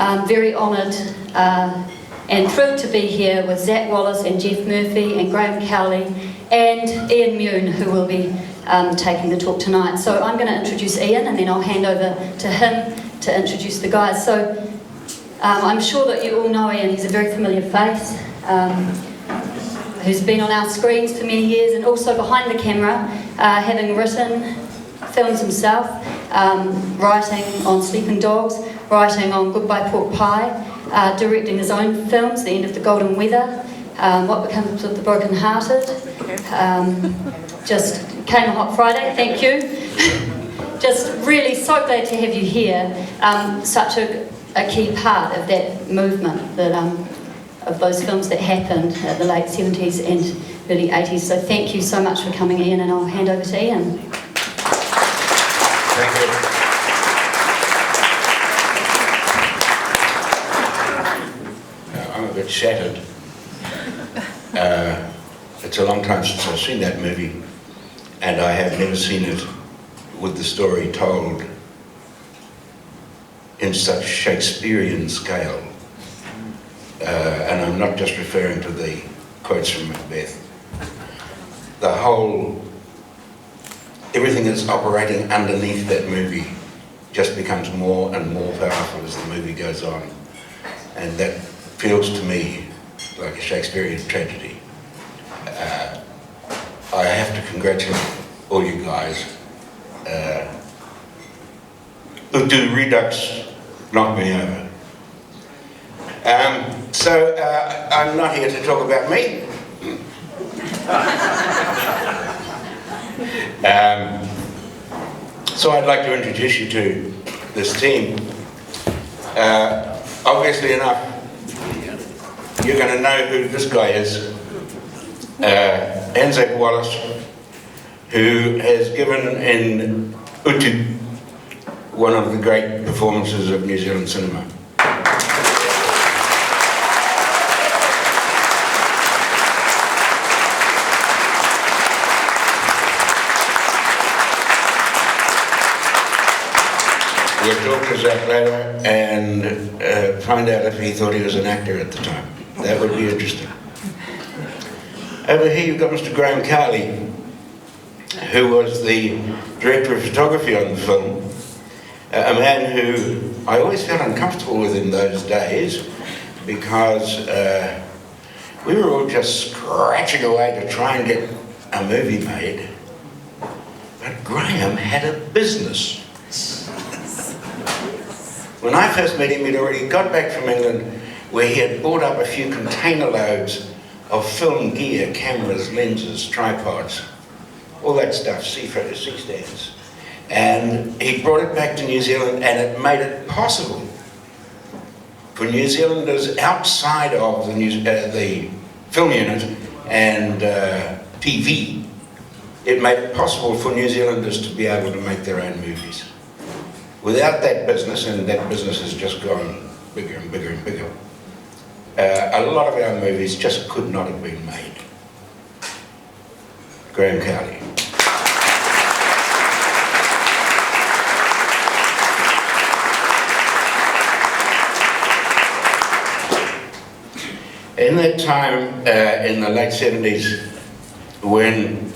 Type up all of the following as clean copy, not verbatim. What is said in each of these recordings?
I'm very honoured and thrilled to be here with Anzac Wallace and Geoff Murphy and Graeme Cowley and Ian Mune, who will be taking the talk tonight. So I'm going to introduce Ian and then I'll hand over to him to introduce the guys. So I'm sure that you all know Ian. He's a very familiar face who's been on our screens for many years and also behind the camera, having written films himself, writing on Sleeping Dogs, writing on Goodbye Porkpie, directing his own films, The End of the Golden Weather, What Becomes of the Broken Hearted, just came on Hot Friday, thank you. Just really so glad to have you here, such a key part of that movement, that, of those films that happened at the late 70s and early 80s. So thank you so much for coming, Ian, and I'll hand over to Ian. Thank you. I'm a bit shattered. It's a long time since I've seen that movie, and I have never seen it with the story told in such Shakespearean scale. And I'm not just referring to the quotes from Macbeth. The whole, everything that's operating underneath that movie just becomes more and more powerful as the movie goes on. And that feels to me like a Shakespearean tragedy. I have to congratulate all you guys. Utu Redux knocked me over. So I'm not here to talk about me. So I'd like to introduce you to this team. Obviously enough, you're going to know who this guy is. Anzac Wallace, who has given in Utu one of the great performances of New Zealand cinema. We'll talk to Zach later and find out if he thought he was an actor at the time. That would be interesting. Over here you've got Mr. Graeme Cowley, who was the director of photography on the film, a man who I always felt uncomfortable with in those days because we were all just scratching away to try and get a movie made, but Graeme had a business. When I first met him, he'd already got back from England, where he had bought up a few container loads of film gear, cameras, lenses, tripods, all that stuff, C-stands. And he brought it back to New Zealand, and it made it possible for New Zealanders outside of the film unit and TV. It made it possible for New Zealanders to be able to make their own movies. Without that business, and that business has just gone bigger and bigger and bigger, a lot of our movies just could not have been made. Graeme Cowley. In that time, in the late 70s, when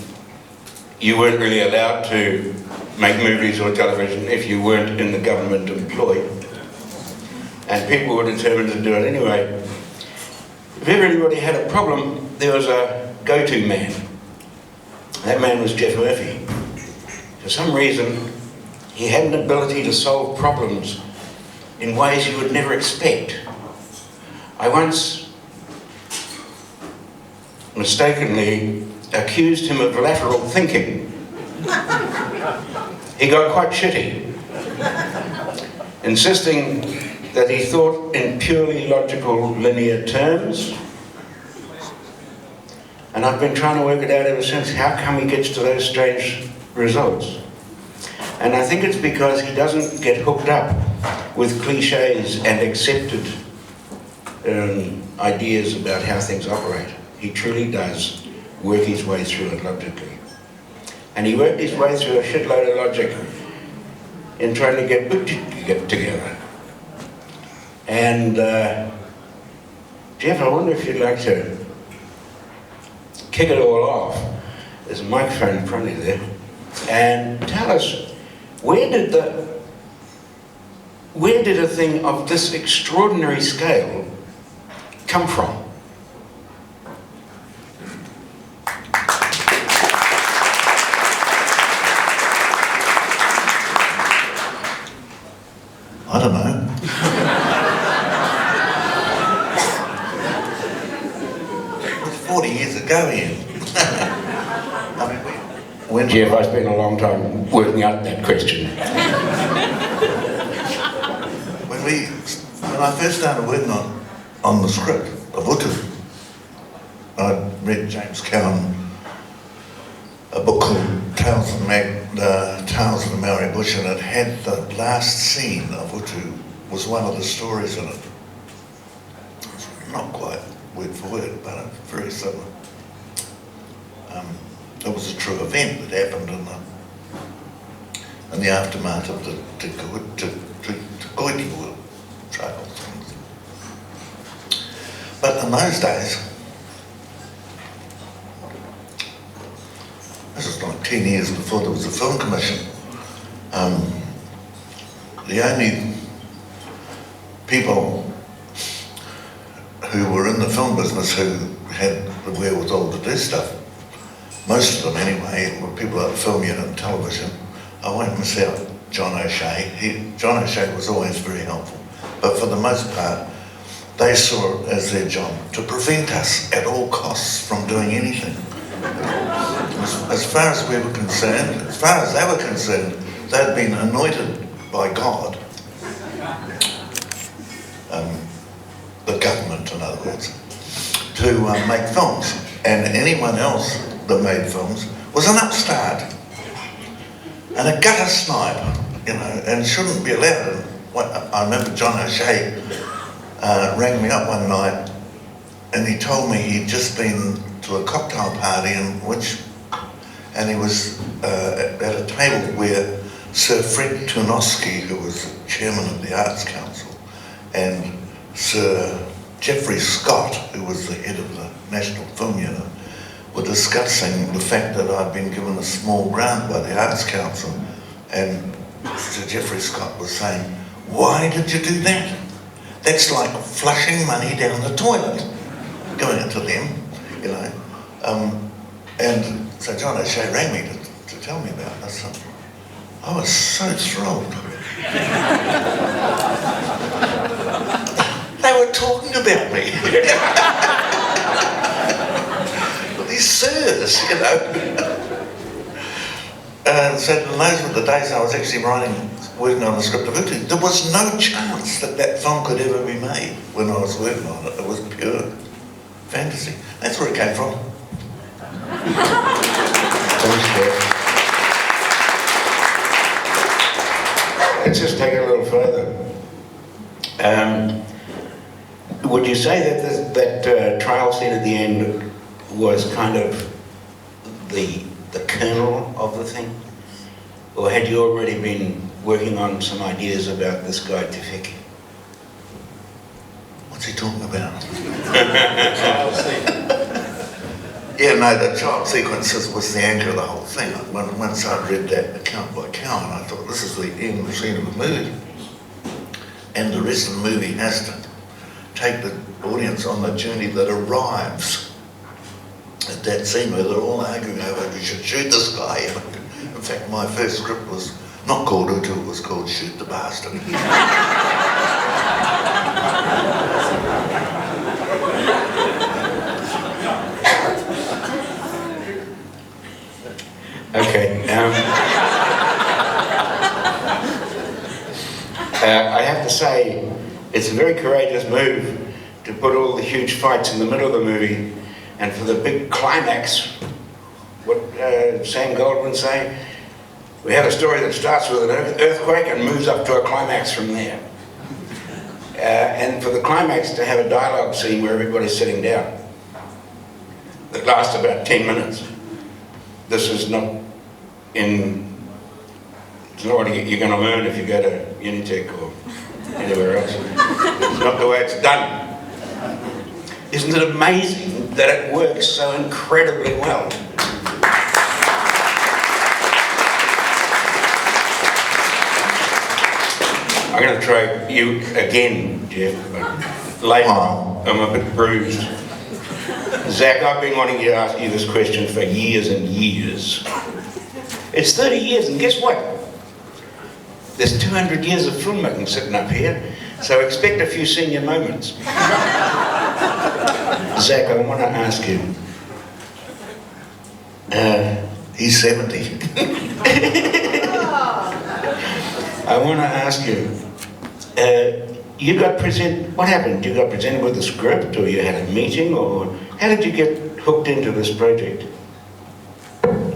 you weren't really allowed to make movies or television if you weren't in the government employ, and people were determined to do it anyway, if everybody had a problem, there was a go-to man. That man was Geoff Murphy. For some reason, he had an ability to solve problems in ways you would never expect. I once mistakenly accused him of lateral thinking. He got quite shitty, insisting that he thought in purely logical, linear terms. And I've been trying to work it out ever since. How come he gets to those strange results? And I think it's because he doesn't get hooked up with cliches and accepted ideas about how things operate. He truly does work his way through it logically. And he worked his way through a shitload of logic in trying to get together. And Geoff, I wonder if you'd like to kick it all off. There's a microphone in front of you there. And tell us, where did a thing of this extraordinary scale come from? I don't know. 40 years ago, Ian. I mean, when Geoff, I spent a long time working out that question. when I first started working on the script of Utu, I read James Cowan, a book called Tales of the Maori Bush, and it had the last scene of Utu was one of the stories in it. It's not quite word for word, but it's very similar. It was a true event that happened in the aftermath of the Kooti trial things. But in those days, this is like 10 years before there was a film commission, the only people who were in the film business who had the wherewithal to do stuff, most of them anyway, were people at the film unit and television. I won't miss out John O'Shea. John O'Shea was always very helpful, but for the most part, they saw it as their job to prevent us at all costs from doing anything. As far as we were concerned, as far as they were concerned, they'd been anointed by God, the government in other words, to make films, and anyone else that made films was an upstart and a gutter snipe, you know, and shouldn't be allowed. I remember John O'Shea rang me up one night and he told me he'd just been to a cocktail party and he was at a table where Sir Fred Tunosky, who was the chairman of the Arts Council, and Sir Geoffrey Scott, who was the head of the National Film Unit, were discussing the fact that I'd been given a small grant by the Arts Council, and Sir Geoffrey Scott was saying, "Why did you do that? That's like flushing money down the toilet," going into them, you know. And so John O'Shea rang me to tell me about this. I was so thrilled. They were talking about me. These sirs, you know. So those were the days I was actually working on the script of Utu. There was no chance that film could ever be made when I was working on it. It was pure fantasy. That's where it came from. Let's just take it a little further. Would you say that trial scene at the end was kind of the kernel of the thing? Or had you already been working on some ideas about this guy Tefeki? What's he talking about? Child sequence. Yeah, no, the child sequences was the anchor of the whole thing. Once I read that account by Cowan, I thought, this is the end scene of the movie. And the rest of the movie has to take the audience on the journey that arrives at that scene where they're all arguing over, we should shoot this guy. In fact, my first script was not called Utu, it was called Shoot the Bastard. Okay. I have to say, it's a very courageous move to put all the huge fights in the middle of the movie, and for the big climax, what Sam Goldwyn say, we have a story that starts with an earthquake and moves up to a climax from there. And for the climax to have a dialogue scene where everybody's sitting down that lasts about 10 minutes. This is not in, it's not what you're going to learn if you go to Unitec or anywhere else. It's not the way it's done. Isn't it amazing that it works so incredibly well? I'm going to try you again, Geoff, but later I'm a bit bruised. Zach, I've been wanting to ask you this question for years and years. It's 30 years, and guess what? There's 200 years of filmmaking sitting up here, so expect a few senior moments. Zach, I want to ask you. He's 70. I want to ask you, what happened? You got presented with a script, or you had a meeting, or how did you get hooked into this project?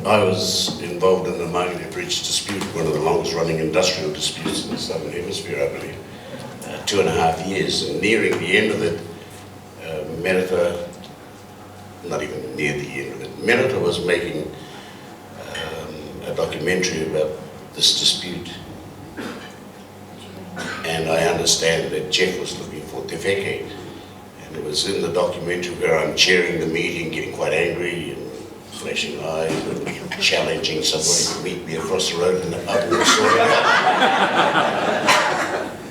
I was involved in the Maunga Bridge dispute, one of the longest running industrial disputes in the Southern Hemisphere, I believe. 2.5 years, and nearing the end of it, Merita, not even near the end of it, Merita was making a documentary about this dispute. And I understand that Geoff was looking for Tefeke, and it was in the documentary where I'm chairing the meeting, getting quite angry and flashing eyes and challenging somebody to meet me across the road in the pub and sorting out.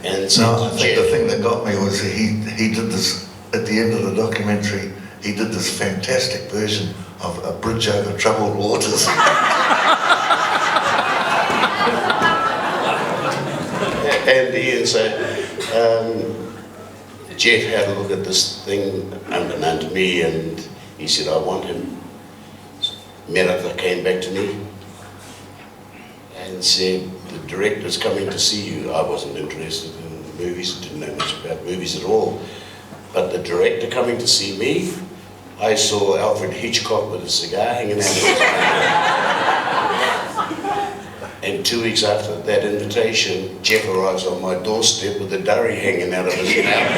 And so I think the thing that got me was he did this, at the end of the documentary, he did this fantastic version of A Bridge Over Troubled Waters. And Ian said, Geoff had a look at this thing unbeknown to me, and he said, I want him. Merita came back to me and said, the director's coming to see you. I wasn't interested in movies, didn't know much about movies at all. But the director coming to see me, I saw Alfred Hitchcock with a cigar hanging out of his mouth. And 2 weeks after that invitation, Geoff arrives on my doorstep with a durry hanging out of his mouth.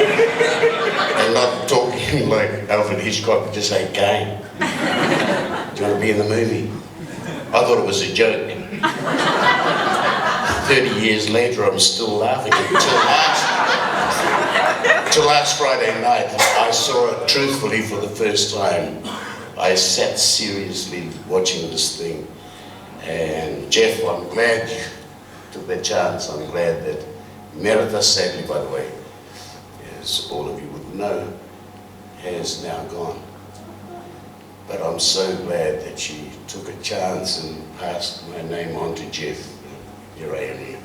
And not talking like Alfred Hitchcock, just saying, "Game, do you want to be in the movie?" I thought it was a joke. 30 years later, I'm still laughing. Until last Friday night, I saw it truthfully for the first time. I sat seriously watching this thing. And Geoff, I'm glad you took that chance. I'm glad that Merita, sadly, by the way, as all of you would know, has now gone. But I'm so glad that you took a chance and passed my name on to Geoff. Here I am here.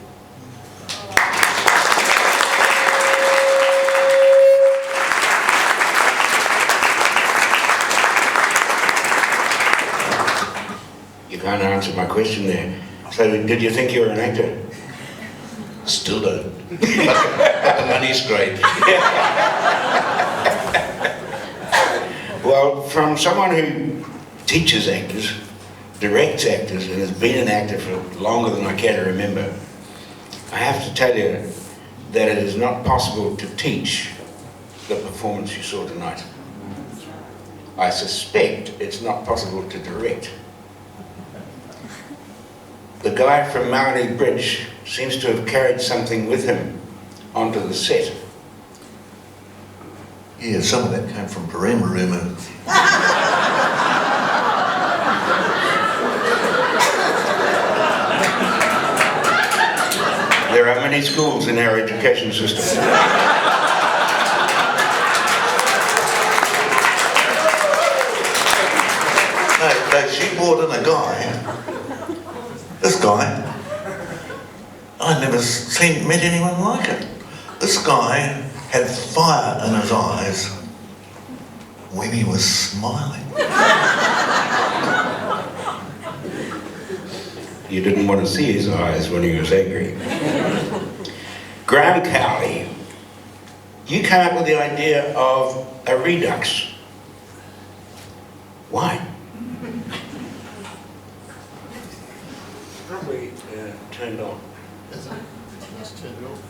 You can't answer my question there. So did you think you were an actor? Still don't. But the money's great. Well, from someone who teaches actors, directs actors, and has been an actor for longer than I care to remember, I have to tell you that it is not possible to teach the performance you saw tonight. I suspect it's not possible to direct. The guy from Maunga Bridge seems to have carried something with him onto the set. Yeah, some of that came from Parema. There are many schools in our education system. No, she brought in a guy. This guy, I'd never met anyone like it. This guy had fire in his eyes when he was smiling. You didn't want to see his eyes when he was angry. Graeme Cowley, you came up with the idea of a redux. Why? Probably turned on. Is it? Let's turn it off.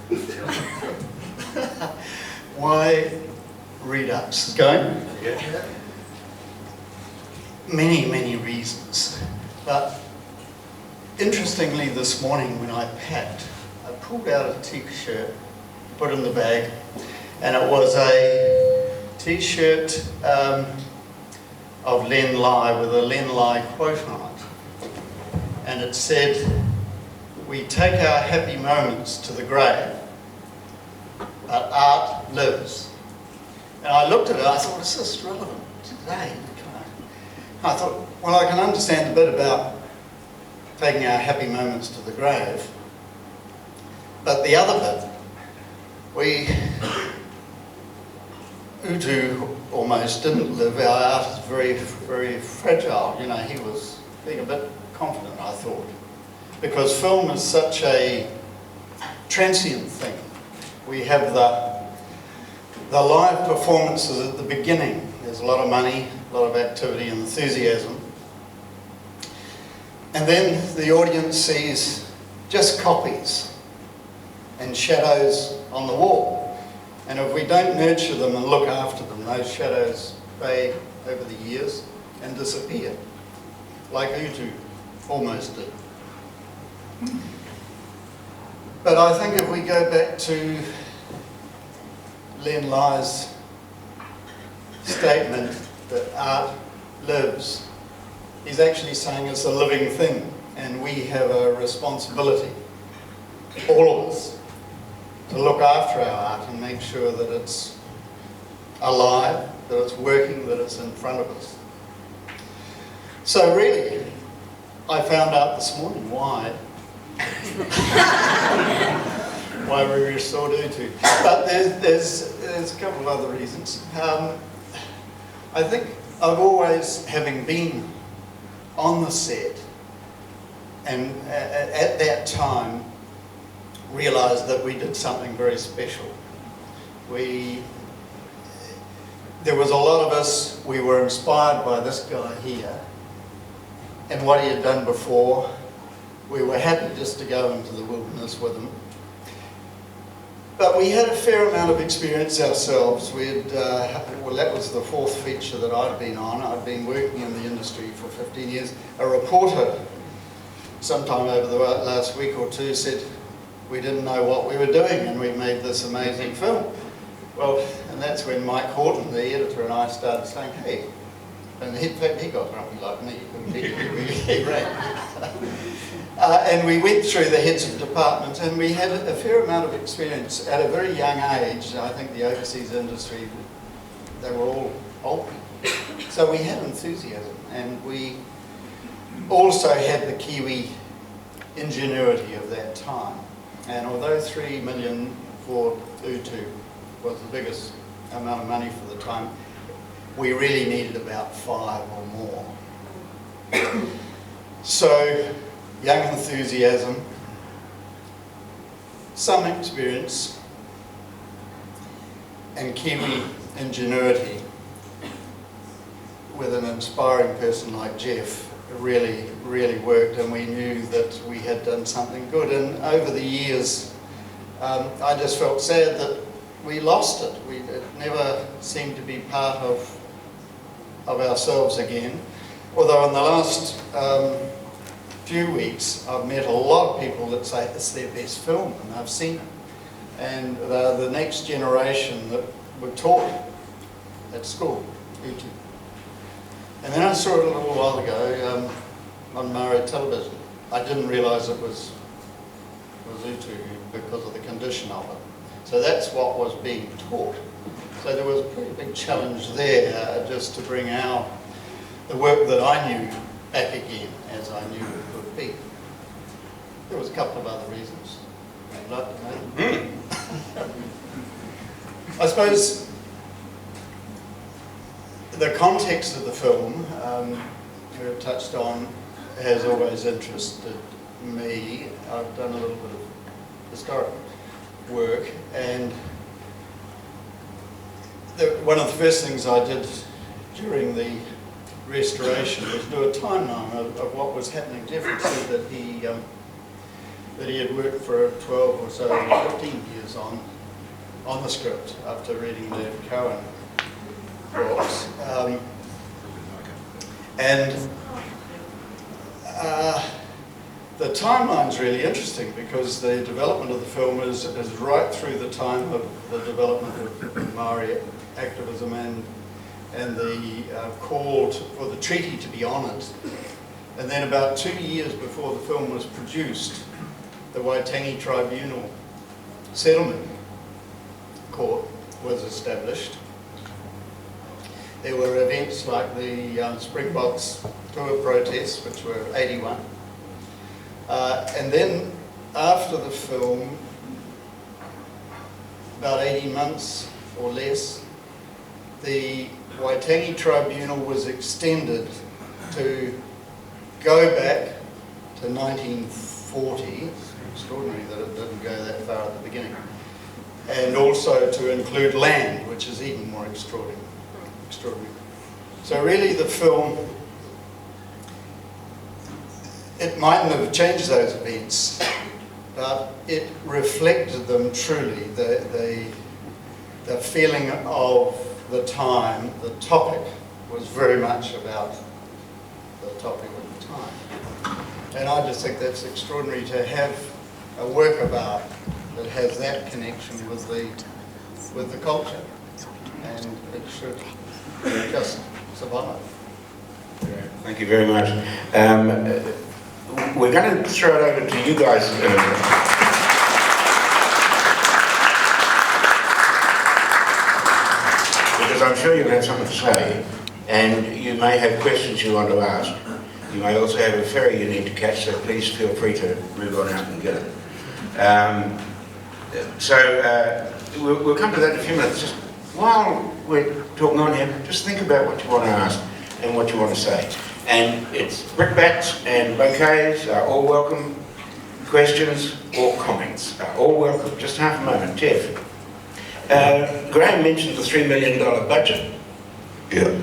Why redux? Going? Yeah. Many reasons. But interestingly, this morning when I packed, I pulled out a t-shirt put in the bag, and it was a T-shirt of Len Lai with a Len Lai quote on it. And it said, "We take our happy moments to the grave, but art lives." And I looked at it, I thought, is this relevant today? I thought, well, I can understand a bit about taking our happy moments to the grave, but the other bit, Utu almost didn't live. Our art is very, very fragile. You know, he was being a bit confident, I thought, because film is such a transient thing. We have the live performances at the beginning. There's a lot of money, a lot of activity and enthusiasm. And then the audience sees just copies and shadows on the wall. And if we don't nurture them and look after them, those shadows fade over the years and disappear, like Utu almost did. But I think if we go back to Len Lai's statement that art lives, he's actually saying it's a living thing, and we have a responsibility, all of us, to look after our art and make sure that it's alive, that it's working, that it's in front of us. So really, I found out this morning why we restored Utu. But there's a couple of other reasons. I think I've always, having been on the set, and at that time, realised that we did something very special. There was a lot of us, we were inspired by this guy here and what he had done before. We were happy just to go into the wilderness with him. But we had a fair amount of experience ourselves. Well, that was the fourth feature that I'd been on. I'd been working in the industry for 15 years. A reporter, sometime over the last week or two, said we didn't know what we were doing and we made this amazing film. Well, and that's when Mike Horton, the editor, and I started saying, hey, and in fact he got grumpy like me, he ran. And we went through the heads of departments, and we had a fair amount of experience at a very young age. I think the overseas industry, they were all old people. So we had enthusiasm, and we also had the Kiwi ingenuity of that time. And although 3 million for Utu was the biggest amount of money for the time, we really needed about 5 or more. So, young enthusiasm, some experience, and Kiwi ingenuity with an inspiring person like Geoff really, really worked, and we knew that we had done something good. And over the years, I just felt sad that we lost it. It never seemed to be part of ourselves again. Although in the last few weeks, I've met a lot of people that say it's their best film, and I've seen it. And they're the next generation that were taught at school, Utu. And then I saw it a little while ago on Māori television. I didn't realise it was Utu because of the condition of it. So that's what was being taught. So there was a pretty big challenge there, just to bring the work that I knew back again, as I knew it could be. There was a couple of other reasons I'd like to know. I suppose the context of the film, you touched on, has always interested me. I've done a little bit of historic work, and one of the first things I did during the restoration was do a timeline of what was happening. Geoff had said that he had worked for 12 or so, 15 years on the script after reading the Cohen books. the timeline's really interesting because the development of the film is right through the time of the development of Maori activism and the call for the treaty to be honoured. And then about 2 years before the film was produced, the Waitangi Tribunal Settlement Court was established. There were events like the Springbok Tour protests, which were 81. And then after the film, about 18 months or less, the Waitangi Tribunal was extended to go back to 1940. It's extraordinary that it didn't go that far at the beginning. And also to include land, which is even more extraordinary. So really the film, it mightn't have changed those events, but it reflected them truly, the feeling of the time. The topic was very much about the topic of the time. And I just think that's extraordinary to have a work of art that has that connection with the culture, and it should just survive. Thank you very much. We're going to throw it over to you guys. Because I'm sure you'll have something to say, and you may have questions you want to ask. You may also have a ferry you need to catch, so please feel free to move on out and get it. We'll come to that in a few minutes. Just while we're talking on here, just think about what you want to ask and what you want to say. And it's brickbats and bouquets are all welcome. Questions or comments are all welcome. Just half a moment. Geoff, Graeme mentioned the $3 million budget. Yeah.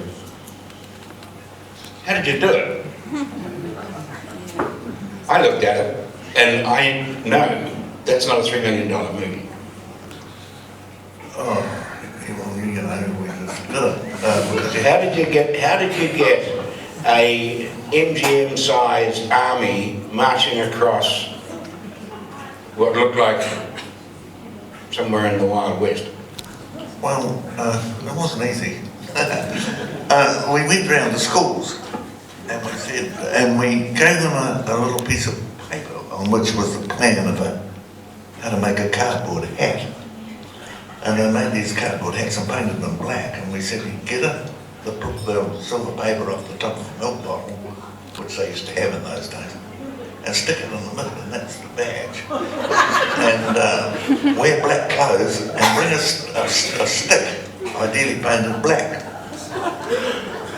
How did you do it? I looked at it and I know that's not a $3 million movie. Oh, well, you know, we just did it. How did you get a MGM-sized army marching across what looked like somewhere in the Wild West? Well, it wasn't easy. We went round to schools and we gave them a little piece of paper on which was the plan of how to make a cardboard hat. And they made these cardboard hats and painted them black, and we said, you get the silver paper off the top of a milk bottle, which they used to have in those days, and stick it in the middle, and that's the badge. And wear black clothes and bring a stick, ideally painted black.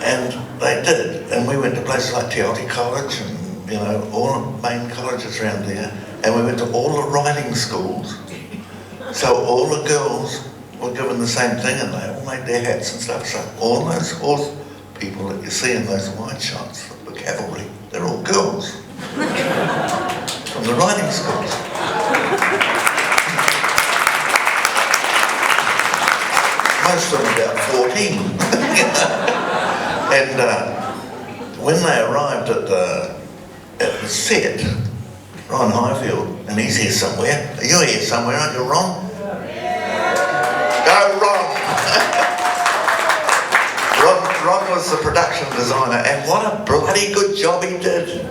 And they did, and we went to places like Te Aute College and, you know, all the main colleges around there, and we went to all the riding schools. So all the girls were given the same thing, and they all made their hats and stuff. So all those horse people that you see in those white shots, the cavalry, they're all girls from the riding schools. Most of them about 14. And when they arrived at the set, Ron Highfield, and he's here somewhere. You're here somewhere, aren't you, Ron? Go, Ron! Ron was the production designer, and what a bloody good job he did.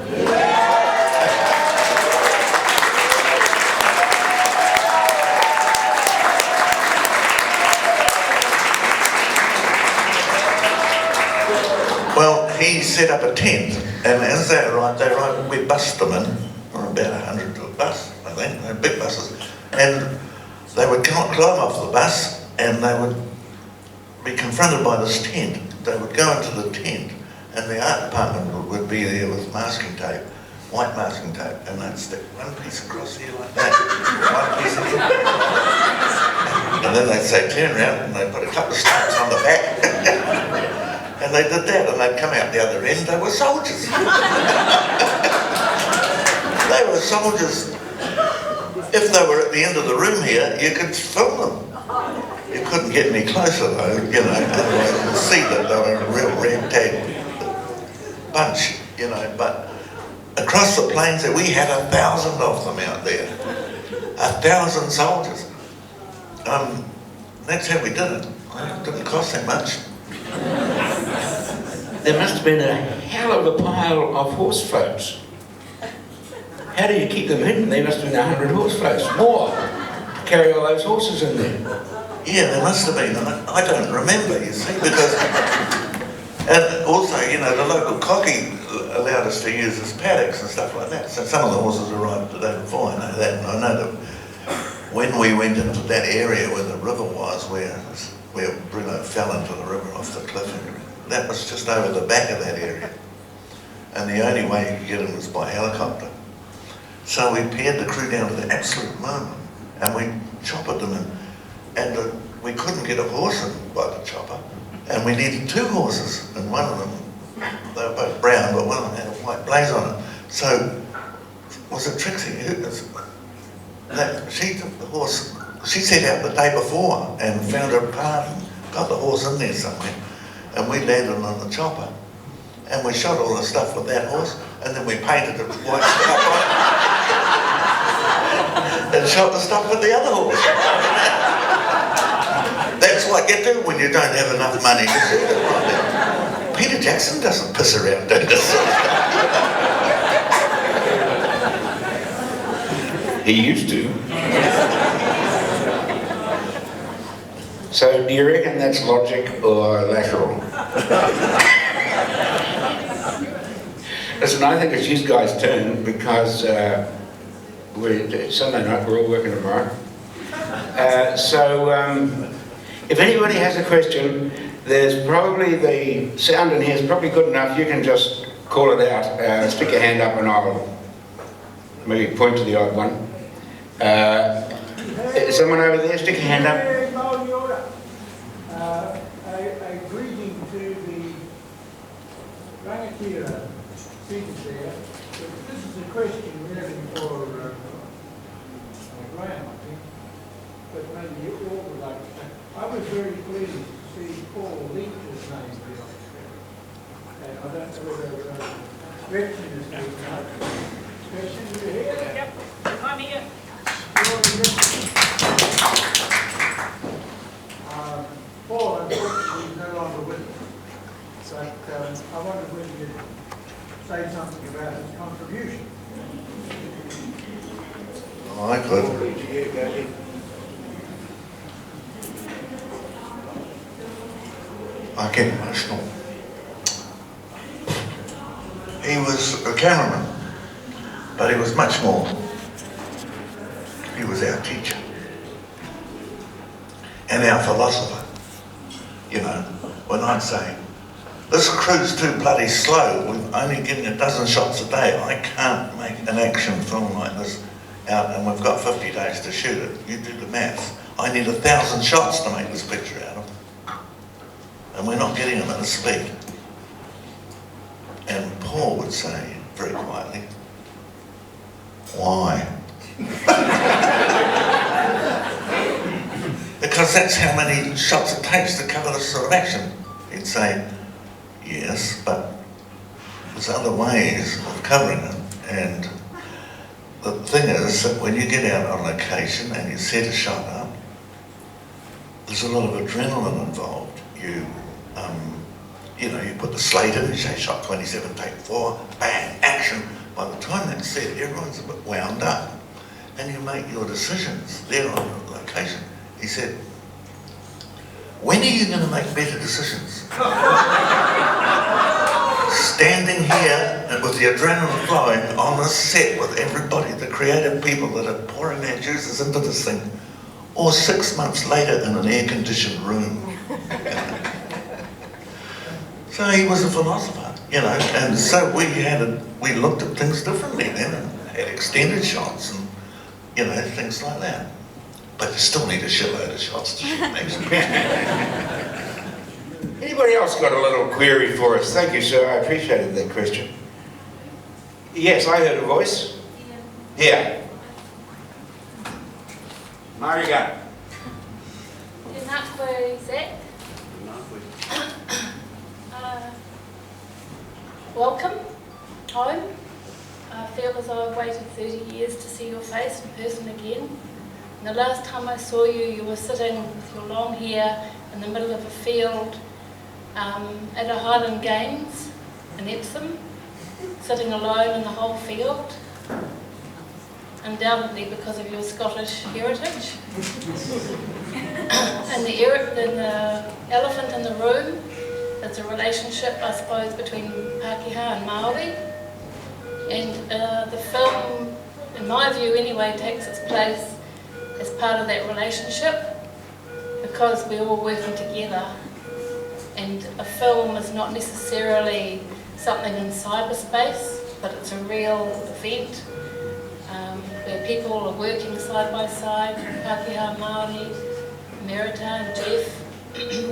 Well, he set up a tent, and as they arrived, we bussed them in. About 100 to a bus, I think, they're big buses, and they would climb off the bus and they would be confronted by this tent. They would go into the tent and the art department would be there with masking tape, white masking tape, and they'd stick one piece across here like that, one piece here, and then they'd say turn around, and they'd put a couple of stamps on the back. And they did that, and they'd come out the other end. They were soldiers. They were soldiers. If they were at the end of the room here, you could film them. You couldn't get any closer though, you know, otherwise you'd see that they were a real ragtag bunch, you know, but across the plains that we had 1,000 of them out there. 1,000 soldiers. That's how we did it. It didn't cost that much. There must have been a hell of a pile of horse floats. How do you keep them hidden? There must have been 100 horse floats, more, to carry all those horses in there. Yeah, there must have been. I don't remember, you see, because... And also, you know, the local cocky allowed us to use his paddocks and stuff like that. So some of the horses arrived the day before, I know that. And I know that when we went into that area where the river was, where Bruno fell into the river off the cliff, that was just over the back of that area. And the only way you could get him was by helicopter. So we paired the crew down to the absolute moment, and we choppered them, and we couldn't get a horse in by the chopper, and we needed 2 horses, and one of them, they were both brown, but one of them had a white blaze on it. So, was it Trixie? She took the horse, she set out the day before and found her path and got the horse in there somewhere, and we landed on the chopper, and we shot all the stuff with that horse, and then we painted it white stuff on it, and shot the stuff with the other horse. That's what you do when you don't have enough money to shoot it like that. Peter Jackson doesn't piss around doing this sort of stuff. He used to. So do you reckon that's logic or lateral? Listen, I think it's you guys' turn because it's Sunday night, we're all working tomorrow. If anybody has a question, there's probably the sound in here is probably good enough. You can just call it out, stick your hand up, and I'll maybe point to the odd one. Someone over there, stick your hand up. A greeting to the rangatira speakers there. This is a question really for Graeme, I think, but maybe you all would like to say. I was very pleased to see Paul Leach's name be on the screen. And I don't know whether Gretchen is going to know. Gretchen, you here? Yep, I'm here. Paul, unfortunately, is no longer with us. But I wondered whether you'd say something about his contribution. Oh, I could. I get emotional. He was a cameraman, but he was much more. He was our teacher and our philosopher. You know, when I'd say, this crew's too bloody slow, we're only getting 12 shots a day, I can't make an action film like this out, and we've got 50 days to shoot it. You do the maths. I need 1,000 shots to make this picture out of. And we're not getting them at a speed. And Paul would say, very quietly, why? Because that's how many shots it takes to cover this sort of action. He'd say, yes, but there's other ways of covering it. And the thing is that when you get out on location and you set a shot up, there's a lot of adrenaline involved. You know, you put the slate in, you say shot 27, take 4, bang, action. By the time that's set, everyone's a bit wound up. And you make your decisions there on the location. He said, when are you going to make better decisions? Standing here and with the adrenaline flowing on the set with everybody, the creative people that are pouring their juices into this thing, or 6 months later in an air-conditioned room. So he was a philosopher, you know, and so we looked at things differently then and had extended shots and, you know, things like that. But you still need a shitload of shots to shoot next. Anybody else got a little query for us? Thank you, sir. I appreciated that question. Yes, I heard a voice. Here. Mariga. Welcome home. I feel as though I've waited 30 years to see your face in person again. And the last time I saw you, you were sitting with your long hair in the middle of a field at a Highland Games in Epsom, sitting alone in the whole field, undoubtedly because of your Scottish heritage. And the elephant in the room is a relationship, I suppose, between Pākehā and Māori. And the film, in my view anyway, takes its place as part of that relationship because we're all working together. And a film is not necessarily something in cyberspace, but it's a real event where people are working side by side, Pākehā, Māori, Merita and Geoff,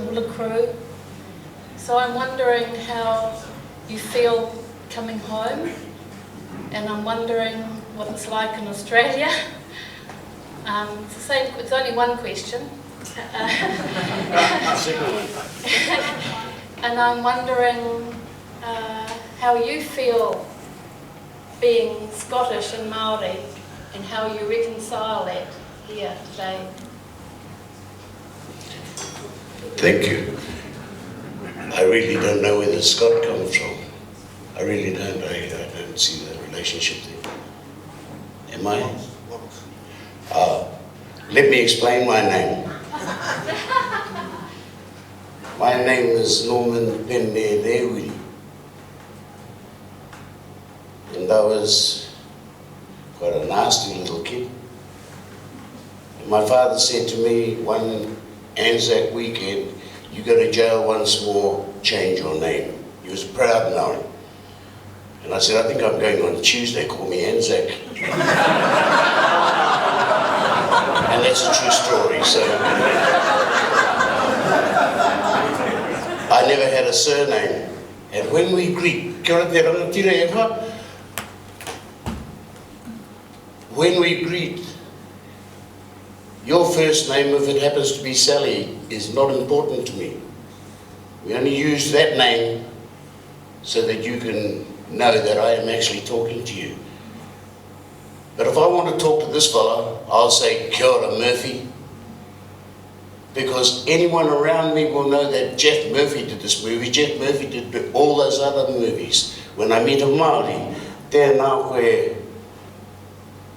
all the crew. So I'm wondering how you feel coming home, and I'm wondering what it's like in Australia. It's the same, it's only one question. And I'm wondering how you feel being Scottish and Māori and how you reconcile that here today. Thank you. I really don't know where the Scot comes from. I really don't. I don't see the relationship there. Am I? Let me explain my name. My name is Norman Penne. And I was quite a nasty little kid. And my father said to me one Anzac weekend, "You go to jail once more, change your name." He was proud Maori. And I said, "I think I'm going on Tuesday, call me Anzac." And that's a true story, so. I never had a surname. And when we greet, when we greet, your first name, if it happens to be Sally, is not important to me. We only use that name so that you can know that I am actually talking to you. But if I want to talk to this fella, I'll say, "Kia ora, Murphy," because anyone around me will know that Geoff Murphy did this movie. Geoff Murphy did all those other movies. When I meet a Māori, tēnā koe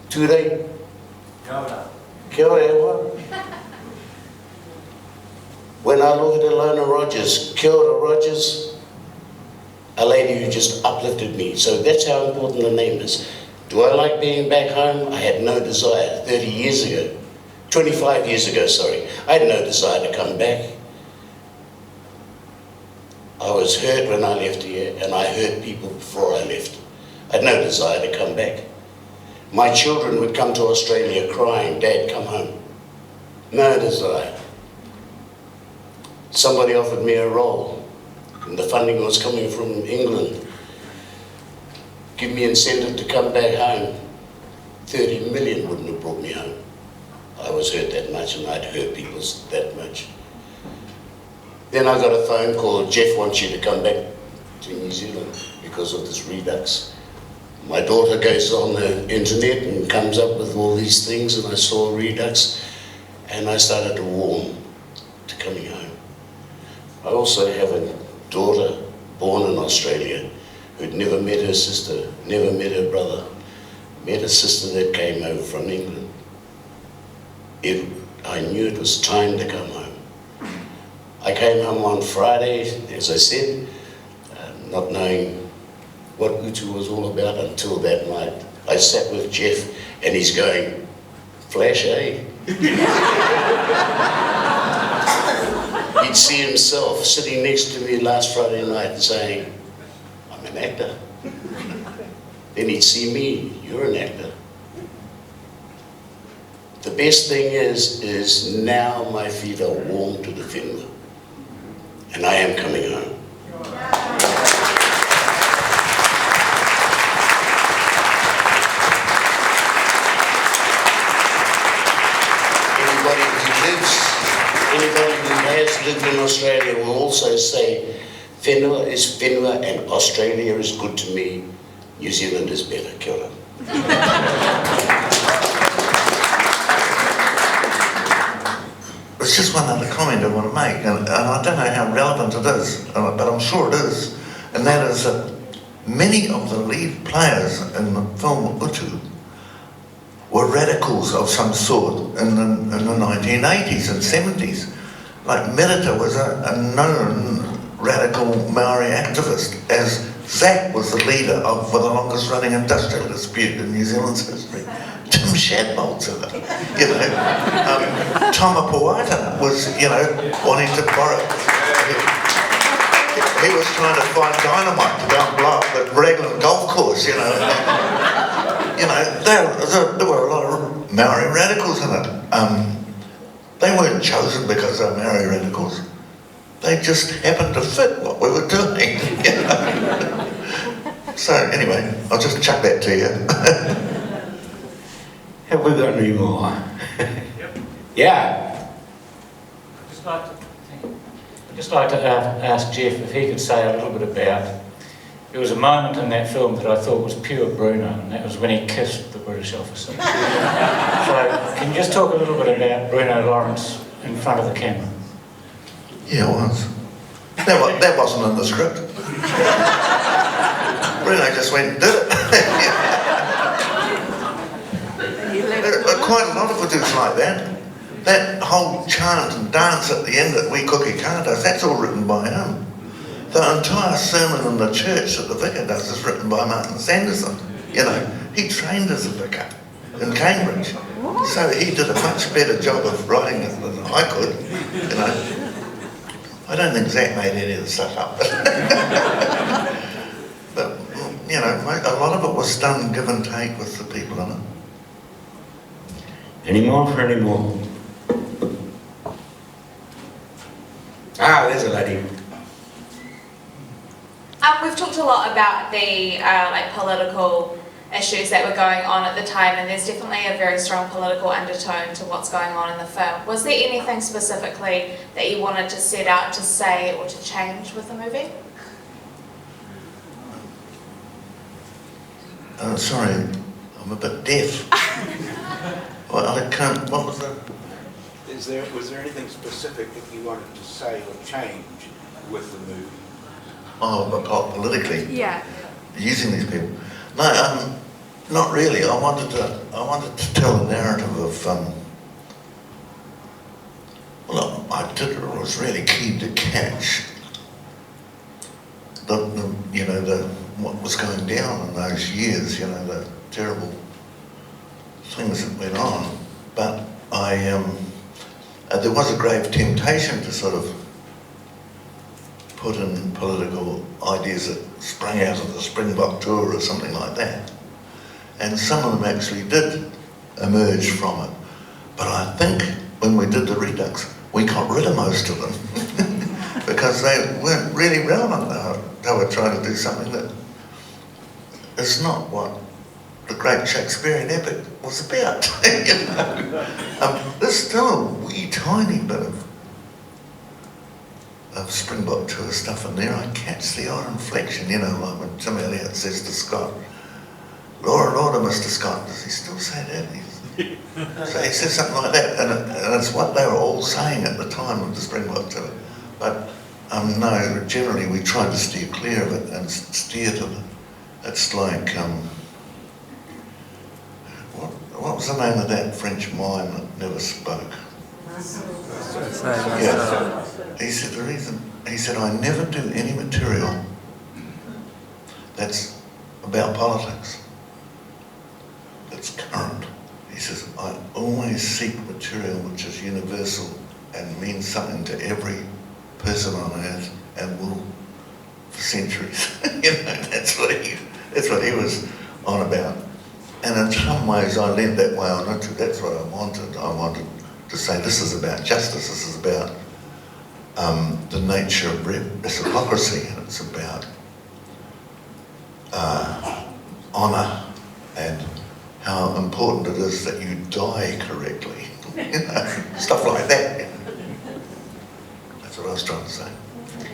Ture. Kia ora ewa. When I look at Ilona Rogers, Kia ora Rogers, a lady who just uplifted me. So that's how important the name is. Do I like being back home? I had no desire 30 years ago. 25 years ago, sorry. I had no desire to come back. I was hurt when I left here, and I hurt people before I left. I had no desire to come back. My children would come to Australia crying, "Dad, come home." No desire. Somebody offered me a role, and the funding was coming from England. Give me incentive to come back home. 30 million wouldn't have brought me home. I was hurt that much, and I'd hurt people that much. Then I got a phone call, "Geoff wants you to come back to New Zealand because of this Redux." My daughter goes on the internet and comes up with all these things, and I saw Redux, and I started to warm to coming home. I also have a daughter born in Australia who'd never met her sister, never met her brother, met a sister that came over from England. I knew it was time to come home. I came home on Friday, as I said, not knowing what Utu was all about until that night. I sat with Geoff and he's going, "Flash, eh?" He'd see himself sitting next to me last Friday night saying, "I'm an actor." Then he'd see me, "You're an actor." The best thing is now my feet are warm to the whenua, and I am coming home. Anybody who has lived in Australia will also say, "Whenua is whenua and Australia is good to me New Zealand is better, kia ora. There's just one other comment I want to make, and I don't know how relevant it is, but I'm sure it is, and that is that many of the lead players in the film Utu were radicals of some sort in the 1980s and 70s. Like Merita was a known radical Maori activist, as Zach was the leader of the longest running industrial dispute in New Zealand's history. Tim Shadbolt's in it, you know. Toma Powata was, you know, wanting to borrow. He was trying to find dynamite to go and blow up the Raglan golf course, you know. You know, there were a lot of Maori radicals in it. They weren't chosen because they were Maori radicals. They just happened to fit what we were doing, you know. So anyway, I'll just chuck that to you. Have we got any more? Yep. Yeah. I'd just like to ask Geoff if he could say a little bit about, there was a moment in that film that I thought was pure Bruno, and that was when he kissed the British officer. So can you just talk a little bit about Bruno Lawrence in front of the camera? Yeah, it was. That wasn't in the script. Bruno just went and did it. Quite a lot of it is like that. That whole chant and dance at the end that We Cookie Car does, that's all written by him. The entire sermon in the church that the vicar does is written by Martin Sanderson. You know, he trained as a vicar in Cambridge. So he did a much better job of writing it than I could, you know. I don't think Zach made any of the stuff up. But, you know, a lot of it was done give and take with the people in it. Any more for any more? Ah, there's a lady. We've talked a lot about the like political issues that were going on at the time, and there's definitely a very strong political undertone to what's going on in the film. Was there anything specifically that you wanted to set out to say or to change with the movie? Sorry, I'm a bit deaf. Well, I can't, what was that? Was there anything specific that you wanted to say or change with the movie? Oh, but politically? Yeah. Using these people? No, not really. I wanted to tell a narrative of, well, I was really keen to catch what was going down in those years, you know, the terrible things that went on. But there was a grave temptation to sort of put in political ideas that sprang out of the Springbok Tour or something like that. And some of them actually did emerge from it. But I think when we did the Redux, we got rid of most of them because they weren't really relevant. They were trying to do something that is not what the great Shakespearean epic was about. You know? There's still a wee tiny bit of Springbok Tour stuff in there. I catch the odd inflection, you know, like when Tim Elliott says to Scott, Laura, Mr. Scott, does he still say that? So he says something like that, and it's what they were all saying at the time of the Springbok Tour. But no, generally we tried to steer clear of it and steer to it. It's like, what was the name of that French mime that never spoke? Yeah. He said, I never do any material that's about politics, that's current. He says, I always seek material which is universal and means something to every person on earth and will for centuries. You know, that's what he was on about. And in some ways I leaned that way on it. That's what I wanted. I wanted to say this is about justice, this is about the nature of reciprocity, and it's about honour and how important it is that you die correctly. You know, stuff like that. You know. That's what I was trying to say.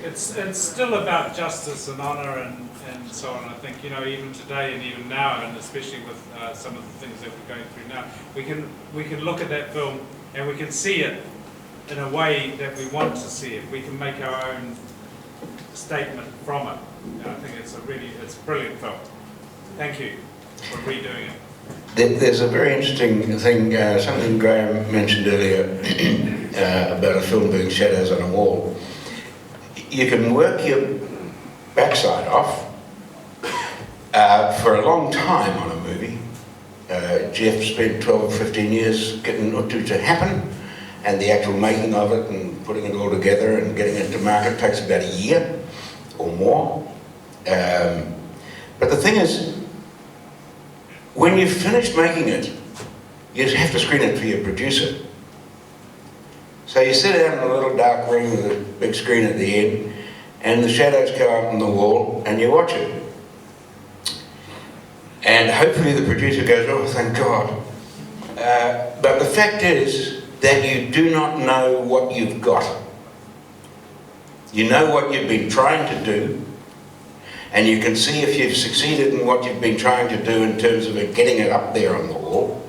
It's still about justice and honour and so on. I think, you know, even today and even now, and especially with some of the things that we're going through now, we can look at that film and we can see it in a way that we want to see it. We can make our own statement from it. And I think it's a brilliant film. Thank you for redoing it. There's a very interesting thing, something Graham mentioned earlier about a film being shadows on a wall. You can work your backside off for a long time on a movie. Geoff spent 12 or 15 years getting Utu to happen, and the actual making of it and putting it all together and getting it to market takes about a year or more. But the thing is, when you've finished making it, you have to screen it for your producer. So you sit down in a little dark room with a big screen at the end, and the shadows go up on the wall, and you watch it. And hopefully the producer goes, oh, thank God. But the fact is that you do not know what you've got. You know what you've been trying to do, and you can see if you've succeeded in what you've been trying to do in terms of getting it up there on the wall,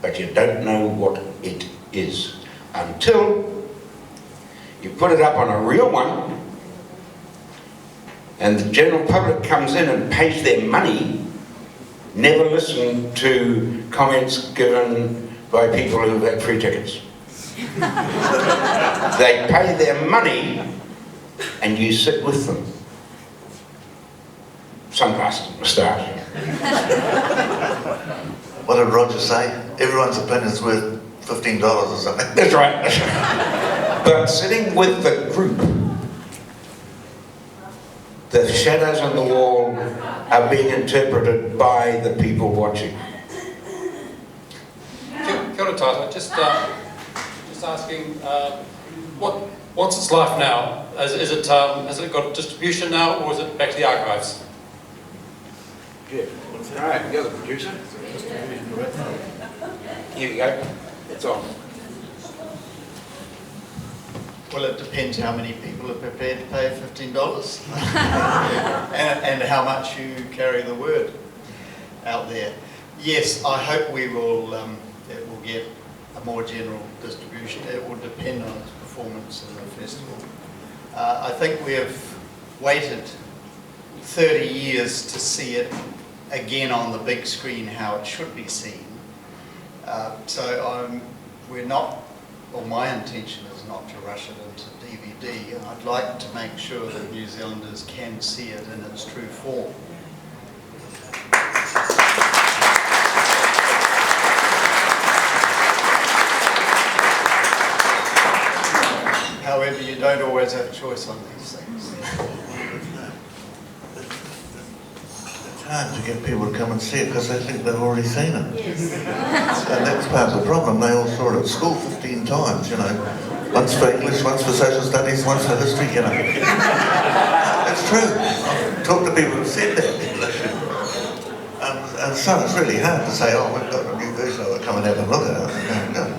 but you don't know what it is until you put it up on a real one and the general public comes in and pays their money. Never listen to comments given by people who've had free tickets. They pay their money and you sit with them. Sunglasses and moustache. What did Roger say? Everyone's opinion's worth $15 or something. That's right. But sitting with the group, the shadows on the wall are being interpreted by the people watching. Kia ora tātou. Just asking, what's its life now? Has it got distribution now, or is it back to the archives? Good. All right, you're the producer. Here you go. It's on. Well, it depends how many people are prepared to pay $15 and how much you carry the word out there. Yes, I hope it will get a more general distribution. It will depend on its performance in the festival. I think we have waited 30 years to see it again on the big screen how it should be seen. We're not, or my intention is not to rush it into DVD. I'd like to make sure that New Zealanders can see it in its true form. However, you don't always have a choice on these things. It's hard to get people to come and see it because they think they've already seen it. Yes. And that's part of the problem. They all saw it at school 15 times, you know. Once for English, once for social studies, once for history, you know. It's true. I've talked to people who've said that. And so it's really hard to say, oh, we've got a new version of it, come and have a look at it. Oh,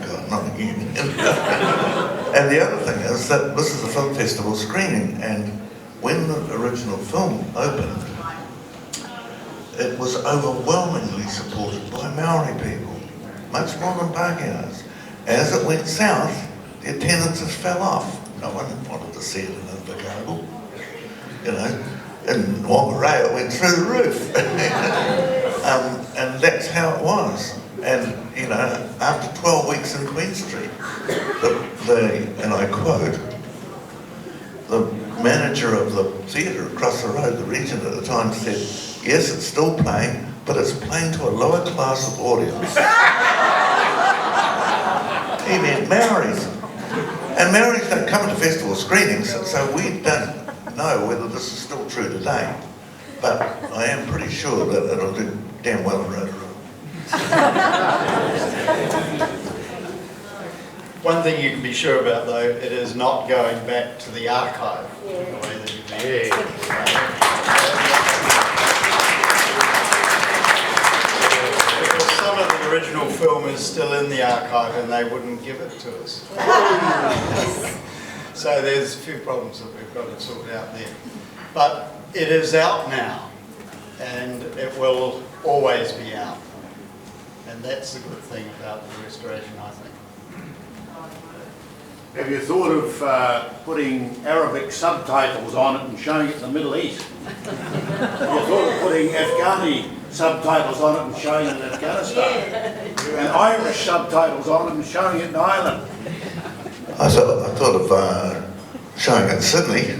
God, not again. And the other thing is that this is a film festival screening, and when the original film opened, it was overwhelmingly supported by Maori people, much more than Pākehās. As it went south, the attendances fell off. No one wanted to see it in Invercargill. You know, in Whangarei it went through the roof. And that's how it was. And, you know, after 12 weeks in Queen Street, and I quote, the manager of the theatre across the road, the regent at the time, said, yes, it's still playing, but it's playing to a lower class of audience. He meant Maoris. And Maoris don't come to festival screenings, so we don't know whether this is still true today. But I am pretty sure that it'll do damn well in Rotorua. One thing you can be sure about, though, it is not going back to the archive in the way that you meant. Because some of the original film is still in the archive and they wouldn't give it to us. So there's a few problems that we've got to sort out there. But it is out now, and it will always be out. And that's the good thing about the restoration, I think. Have you thought of putting Arabic subtitles on it and showing it in the Middle East? Have you thought of putting Afghani subtitles on it and showing it in Afghanistan? And Irish subtitles on it and showing it in Ireland? I thought of showing it in Sydney.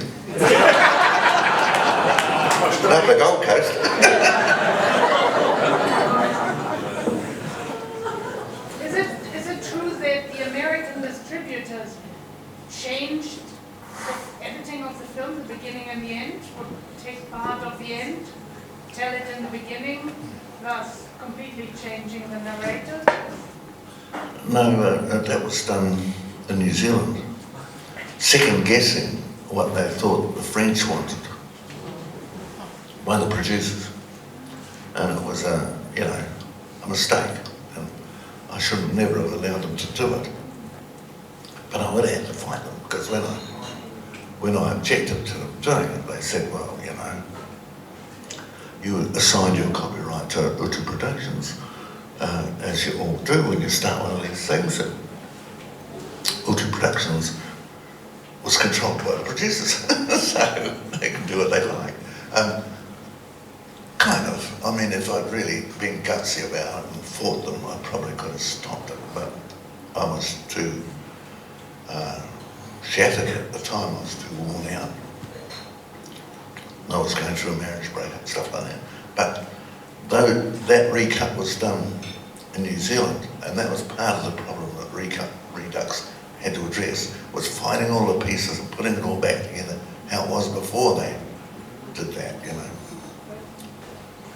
Up the Gold Coast. Is it true that the American distributors changed the editing of the film, the beginning and the end, or take part of the end, tell it in the beginning, thus completely changing the narrative? No, that was done in New Zealand, second guessing what they thought the French wanted by the producers, and it was a mistake, and I should have never have allowed them to do it. But I would have had to fight them, because when I objected to them doing it, they said, well, you assigned your copyright to Utu Productions, as you all do when you start one of these things. And Utu Productions was controlled by the producers, so they can do what they like. Kind of. I mean, if I'd really been gutsy about it and fought them, I probably could have stopped it, but I was too shattered at the time. I was too worn out. I was going through a marriage breakup, stuff like that. But though that recut was done in New Zealand, and that was part of the problem that Redux had to address, was finding all the pieces and putting it all back together how it was before they did that,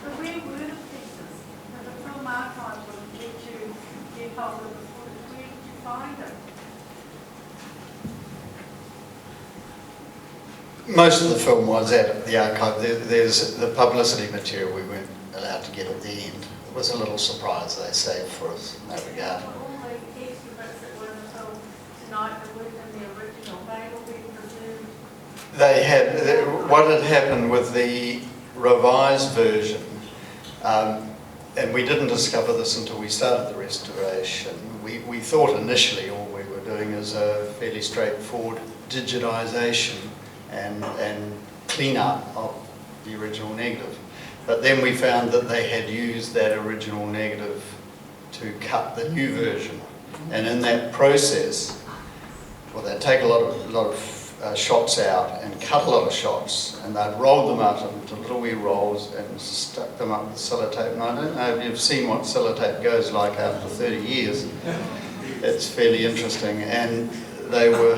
But where were the pieces? The film archive would let you get hold of the footage. Where did you find them? Most of the film was at the archive. There's the publicity material we weren't allowed to get at the end. It was a little surprise they saved for us in that regard. All the extra bits that were in the film tonight that weren't in the original, they will be preserved. They had, what had happened with the revised version, and we didn't discover this until we started the restoration. We thought initially all we were doing is a fairly straightforward digitisation and clean up of the original negative. But then we found that they had used that original negative to cut the new version. And in that process, well, they'd take a lot of shots out and cut a lot of shots, and they'd roll them up into little wee rolls and stuck them up with sellotape. And I don't know if you've seen what sellotape goes like after 30 years. It's fairly interesting. And they were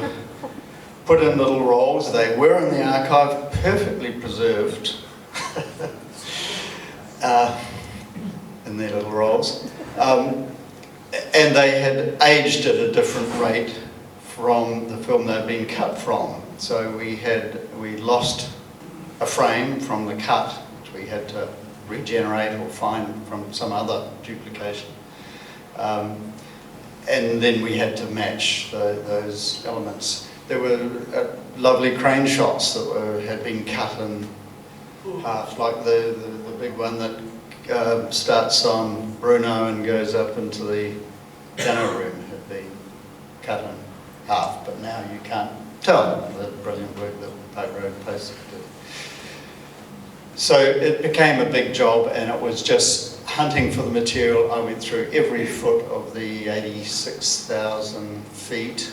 put in little rolls. They were in the archive, perfectly preserved in their little rolls. And they had aged at a different rate from the film they'd been cut from. So we lost a frame from the cut, which we had to regenerate or find from some other duplication. And then we had to match those elements. There were lovely crane shots that had been cut in half, like the big one that starts on Bruno and goes up into the piano room had been cut in half, but now you can't tell the brilliant work that Paper Road Post did. So it became a big job, and it was just hunting for the material. I went through every foot of the 86,000 feet.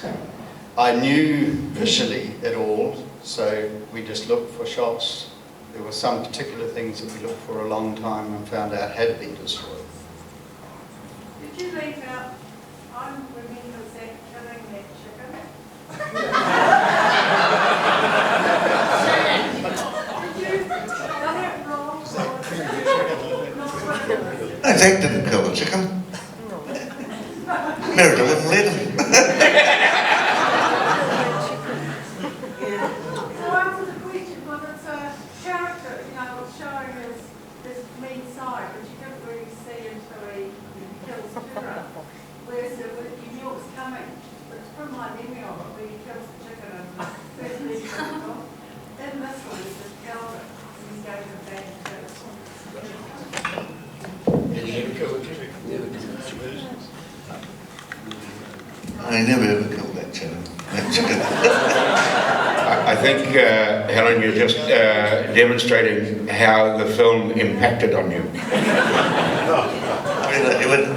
I knew visually it all, so we just looked for shots. There were some particular things that we looked for a long time and found out had been destroyed. Did you leave out, I remember Zach killing that chicken. Did you, got it wrong? No, Zach didn't kill the chicken. Meredith wouldn't let him. So answer the question, well, it's a character, it's showing this mean side, which you don't really see until he kills Turo. Whereas you knew it was coming, but it's from my memory of it, where he kills the chicken and I never ever killed that chicken. I think, Helen, you're just demonstrating how the film impacted on you.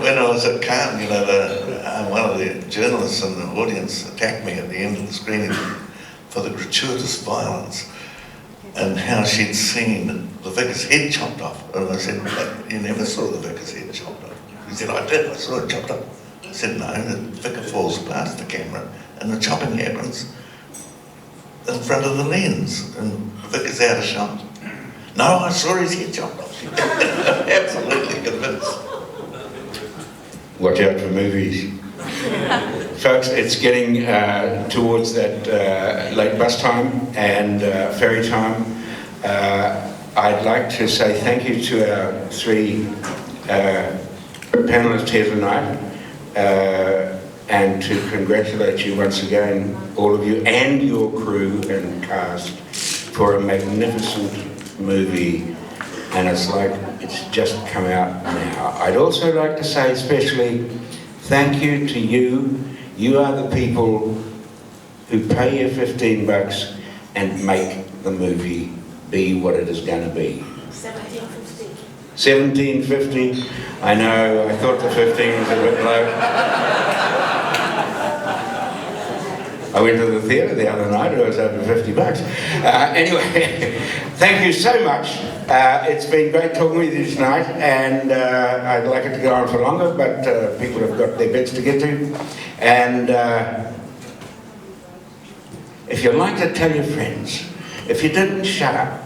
When I was at Cannes, you know, one of the journalists in the audience attacked me at the end of the screening for the gratuitous violence and how she'd seen the vicar's head chopped off. And I said, you never saw the vicar's head chopped off? He said, I did, I saw it chopped off. I said, no, the vicar falls past the camera and the chopping happens in front of the lens and the vicar's out of shot. No, I saw his head chopped off. Absolutely convinced. Watch out for movies. Folks, it's getting towards that late bus time and ferry time. I'd like to say thank you to our three panellists here tonight and to congratulate you once again, all of you and your crew and cast, for a magnificent movie. And it's like it's just come out now. I'd also like to say especially thank you to you. You are the people who pay your $15 and make the movie be what it is going to be. $17.50. $17.50. I know, I thought the 15 was a bit low. I went to the theatre the other night, it was over $50. Anyway, thank you so much. It's been great talking with you tonight, and I'd like it to go on for longer, but people have got their beds to get to. And if you'd like to tell your friends, if you didn't, shut up.